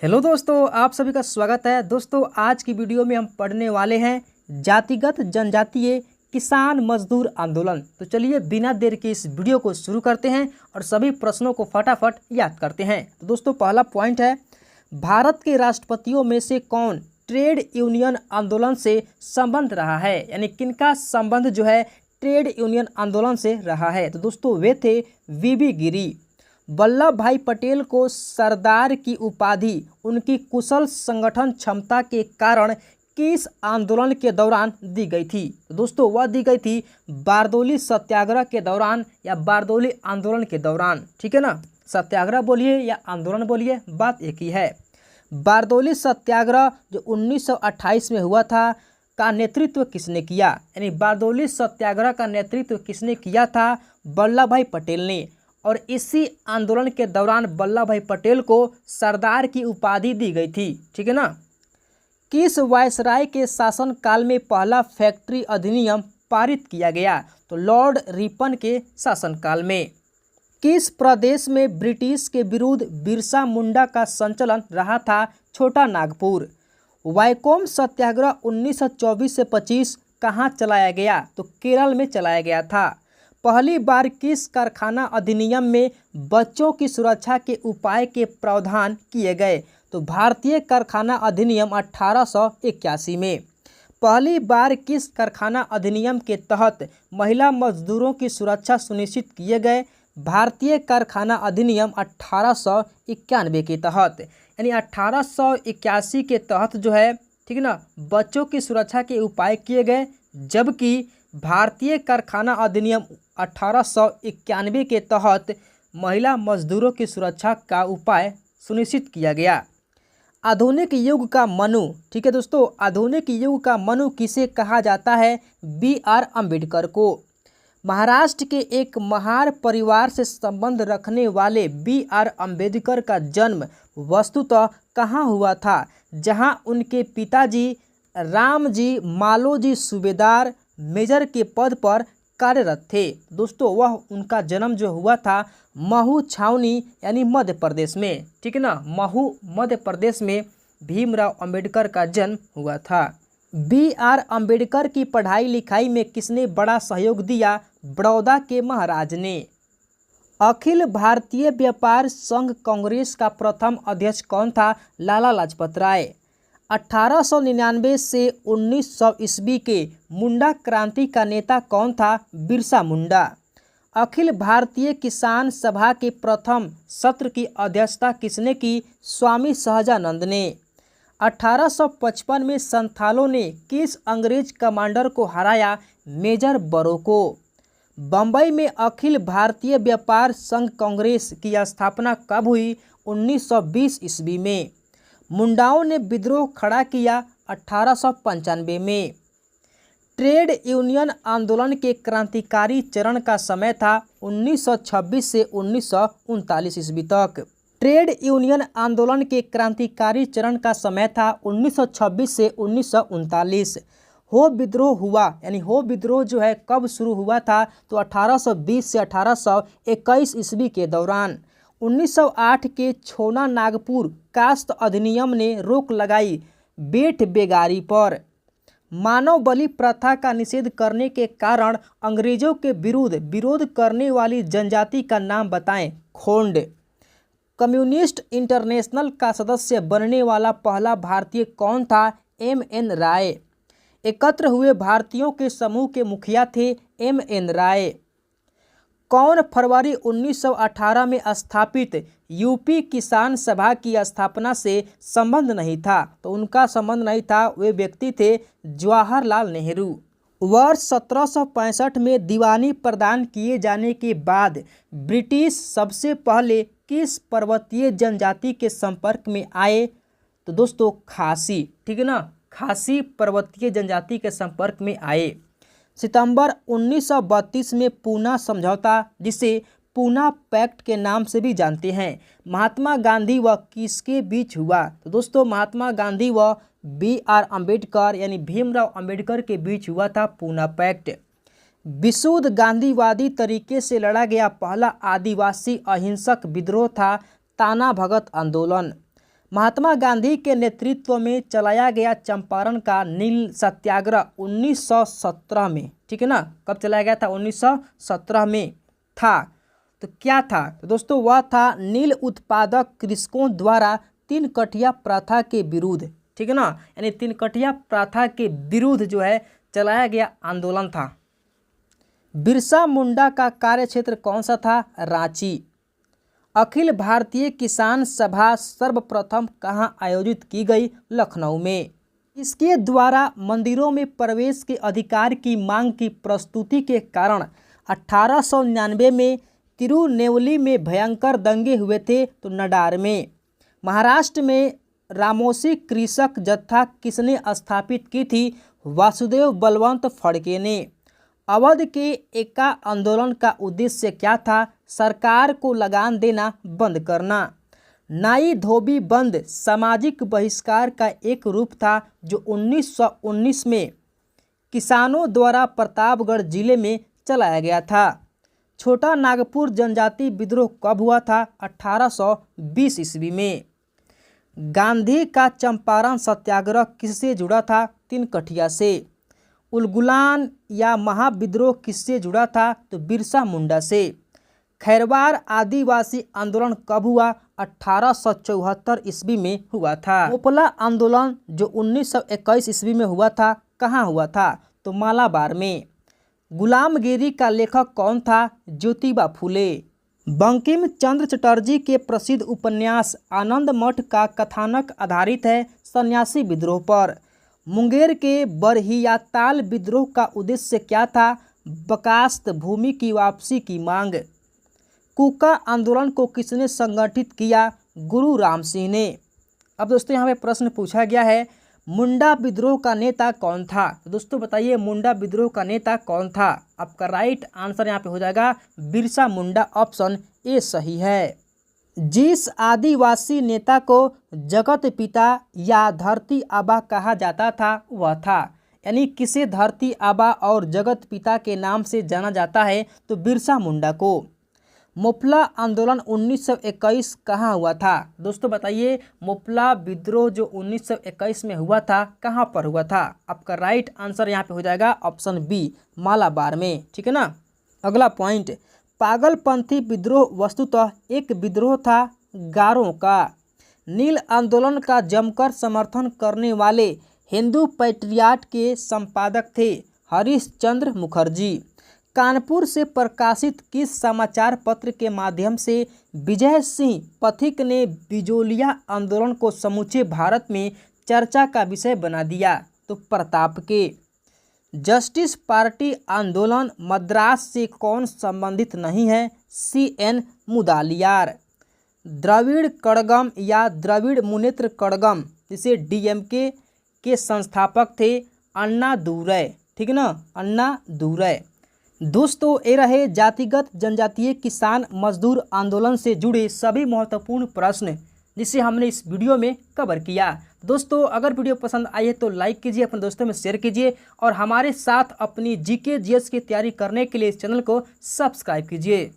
Hello दोस्तों, आप सभी का स्वागत है। दोस्तों, आज की वीडियो में हम पढ़ने वाले हैं जातिगत जनजातीय किसान मजदूर आंदोलन। तो चलिए बिना देर के इस वीडियो को शुरू करते हैं और सभी प्रश्नों को फटाफट याद करते हैं। तो दोस्तों, पहला पॉइंट है, भारत के राष्ट्रपतियों में से कौन ट्रेड यूनियन आंदोलन से संबंध रहा है, यानी किनका संबंध जो है ट्रेड यूनियन आंदोलन से रहा है। तो दोस्तों, वे थे वीबी गिरी। वल्लभ भाई पटेल को सरदार की उपाधि उनकी कुशल संगठन क्षमता के कारण किस आंदोलन के दौरान दी गई थी? तो दोस्तों, वह दी गई थी बारदौली सत्याग्रह के दौरान या बारदौली आंदोलन के दौरान। ठीक है ना, सत्याग्रह बोलिए या आंदोलन बोलिए, बात एक ही है। बारदौली सत्याग्रह जो 1928 में हुआ था का नेतृत्व किसने किया? यानी बारदौली सत्याग्रह का नेतृत्व किसने किया था? वल्लभ भाई पटेल ने। और इसी आंदोलन के दौरान वल्लभ भाई पटेल को सरदार की उपाधि दी गई थी। ठीक है ना। किस वायसराय के शासनकाल में पहला फैक्ट्री अधिनियम पारित किया गया? तो लॉर्ड रिपन के शासनकाल में। किस प्रदेश में ब्रिटिश के विरुद्ध बिरसा मुंडा का संचलन रहा था? छोटा नागपुर। वैकोम सत्याग्रह 1924 से 25 कहाँ चलाया गया? तो केरल में चलाया गया था। पहली बार किस कारखाना अधिनियम में बच्चों की सुरक्षा के उपाय के प्रावधान किए गए? तो भारतीय कारखाना अधिनियम 1881 में। पहली बार किस कारखाना अधिनियम के तहत महिला मजदूरों की सुरक्षा सुनिश्चित किए गए? भारतीय कारखाना अधिनियम 1891 के तहत, यानी 1881 के तहत जो है, ठीक है ना, बच्चों की सुरक्षा के उपाय किए गए, जबकि भारतीय कारखाना अधिनियम 1891 के तहत महिला मजदूरों की सुरक्षा का उपाय सुनिश्चित किया गया। आधुनिक युग का मनु, ठीक है दोस्तों, आधुनिक युग का मनु किसे कहा जाता है? BR अम्बेडकर को। महाराष्ट्र के एक महार परिवार से संबंध रखने वाले BR अम्बेडकर का जन्म वस्तुतः कहाँ हुआ था? जहाँ उनके पिताजी रामजी मालोजी सूबेदार मेजर के पद पर कार्यरत थे। दोस्तों, वह उनका जन्म जो हुआ था महू छावनी यानी मध्य प्रदेश में। ठीक है ना, महू मध्य प्रदेश में भीमराव अंबेडकर का जन्म हुआ था। BR अम्बेडकर की पढ़ाई लिखाई में किसने बड़ा सहयोग दिया? बड़ौदा के महाराज ने। अखिल भारतीय व्यापार संघ कांग्रेस का प्रथम अध्यक्ष कौन था? लाला लाजपत राय। 1899 से 1900 ईस्वी के मुंडा क्रांति का नेता कौन था? बिरसा मुंडा। अखिल भारतीय किसान सभा के प्रथम सत्र की अध्यक्षता किसने की? स्वामी सहजानंद ने। 1855 में संथालों ने किस अंग्रेज कमांडर को हराया? मेजर बरो को। बम्बई में अखिल भारतीय व्यापार संघ कांग्रेस की स्थापना कब हुई? 1920 ईस्वी में। मुंडाओं ने विद्रोह खड़ा किया 1895 में। ट्रेड यूनियन आंदोलन के क्रांतिकारी चरण का समय था 1926 से 1939 ईस्वी तक। ट्रेड यूनियन आंदोलन के क्रांतिकारी चरण का समय था 1926 से 1939। हो विद्रोह हुआ, यानी हो विद्रोह जो है कब शुरू हुआ था? तो 1820 से 1821 ईस्वी के दौरान। 1908 के छोना नागपुर कास्त अधिनियम ने रोक लगाई बेट बेगारी पर। मानव बलि प्रथा का निषेध करने के कारण अंग्रेजों के विरुद्ध विरोध करने वाली जनजाति का नाम बताएं? खोंड। कम्युनिस्ट इंटरनेशनल का सदस्य बनने वाला पहला भारतीय कौन था? MN राय। एकत्र हुए भारतीयों के समूह के मुखिया थे MN राय। कौन फरवरी 1918 में स्थापित यूपी किसान सभा की स्थापना से संबंध नहीं था? तो उनका संबंध नहीं था, वे व्यक्ति थे जवाहरलाल नेहरू। वर्ष 1765 में दीवानी प्रदान किए जाने के बाद ब्रिटिश सबसे पहले किस पर्वतीय जनजाति के संपर्क में आए? तो दोस्तों, खासी। ठीक है ना, खासी पर्वतीय जनजाति के संपर्क में आए। सितंबर 1932 में पूना समझौता, जिसे पूना पैक्ट के नाम से भी जानते हैं, महात्मा गांधी व किसके बीच हुआ? तो दोस्तों, महात्मा गांधी व BR अम्बेडकर यानी भीमराव अंबेडकर के बीच हुआ था पूना पैक्ट। विशुद्ध गांधीवादी तरीके से लड़ा गया पहला आदिवासी अहिंसक विद्रोह था ताना भगत आंदोलन। महात्मा गांधी के नेतृत्व में चलाया गया चंपारण का नील सत्याग्रह 1917 में, ठीक है ना, कब चलाया गया था? 1917 में था। तो क्या था? तो दोस्तों वह था नील उत्पादक कृषकों द्वारा 3 कठिया प्रथा के विरुद्ध, ठीक है ना, यानी 3 कठिया प्रथा के विरुद्ध जो है चलाया गया आंदोलन था। बिरसा मुंडा का कार्यक्षेत्र कौन सा था? रांची। अखिल भारतीय किसान सभा सर्वप्रथम कहाँ आयोजित की गई? लखनऊ में। इसके द्वारा मंदिरों में प्रवेश के अधिकार की मांग की प्रस्तुति के कारण 1899 में तिरुनेवली में भयंकर दंगे हुए थे। तो नडार में। महाराष्ट्र में रामोसी कृषक जत्था किसने स्थापित की थी? वासुदेव बलवंत फड़के ने। अवध के एका आंदोलन का उद्देश्य क्या था? सरकार को लगान देना बंद करना। नाई धोबी बंद सामाजिक बहिष्कार का एक रूप था जो 1919 में किसानों द्वारा प्रतापगढ़ जिले में चलाया गया था। छोटा नागपुर जनजाति विद्रोह कब हुआ था? 1820 ईस्वी में। गांधी का चंपारण सत्याग्रह किससे जुड़ा था? 3 कठिया से। उलगुलान या महाविद्रोह किससे जुड़ा था? तो बिरसा मुंडा से। खैरवार आदिवासी आंदोलन कब हुआ? 1874 ईस्वी में हुआ था। मोपला आंदोलन जो 1921 ईस्वी में हुआ था, कहाँ हुआ था? तो मालाबार में। गुलामगिरी का लेखक कौन था? ज्योतिबा फूले। बंकिम चंद्र चटर्जी के प्रसिद्ध उपन्यास आनंद मठ का कथानक आधारित है सन्यासी विद्रोह पर। मुंगेर के बरहियाताल विद्रोह का उद्देश्य क्या था? बकास्त भूमि की वापसी की मांग। कूका आंदोलन को किसने संगठित किया? गुरु राम सिंह ने। अब दोस्तों यहाँ पे प्रश्न पूछा गया है, मुंडा विद्रोह का नेता कौन था? तो दोस्तों बताइए मुंडा विद्रोह का नेता कौन था? आपका राइट आंसर यहाँ पे हो जाएगा बिरसा मुंडा, ऑप्शन ए सही है। जिस आदिवासी नेता को जगत पिता या धरती आबा कहा जाता था वह था, यानी किसे धरती आबा और जगत पिता के नाम से जाना जाता है? तो बिरसा मुंडा को। मोपला आंदोलन 1921 कहाँ हुआ था? दोस्तों बताइए मोपला विद्रोह जो 1921 में हुआ था कहाँ पर हुआ था? आपका राइट आंसर यहाँ पे हो जाएगा ऑप्शन बी, मालाबार में, ठीक है ना। अगला पॉइंट, पागलपंथी विद्रोह वस्तुतः एक विद्रोह था गारों का। नील आंदोलन का जमकर समर्थन करने वाले हिंदू पैट्रियाट के संपादक थे हरीशचंद्र मुखर्जी। कानपुर से प्रकाशित किस समाचार पत्र के माध्यम से विजय सिंह पथिक ने बिजोलिया आंदोलन को समूचे भारत में चर्चा का विषय बना दिया? तो प्रताप के। जस्टिस पार्टी आंदोलन मद्रास से कौन संबंधित नहीं है? CN मुदालियार। द्रविड़ कड़गम या द्रविड़ मुनेत्र कड़गम जिसे DMK के संस्थापक थे अन्ना दुरै, ठीक है ना, अन्ना दुरै। दोस्तों ये रहे जातिगत जनजातीय किसान मजदूर आंदोलन से जुड़े सभी महत्वपूर्ण प्रश्न जिसे हमने इस वीडियो में कवर किया। दोस्तों अगर वीडियो पसंद आई है तो लाइक कीजिए, अपने दोस्तों में शेयर कीजिए और हमारे साथ अपनी GK GS की तैयारी करने के लिए इस चैनल को सब्सक्राइब कीजिए।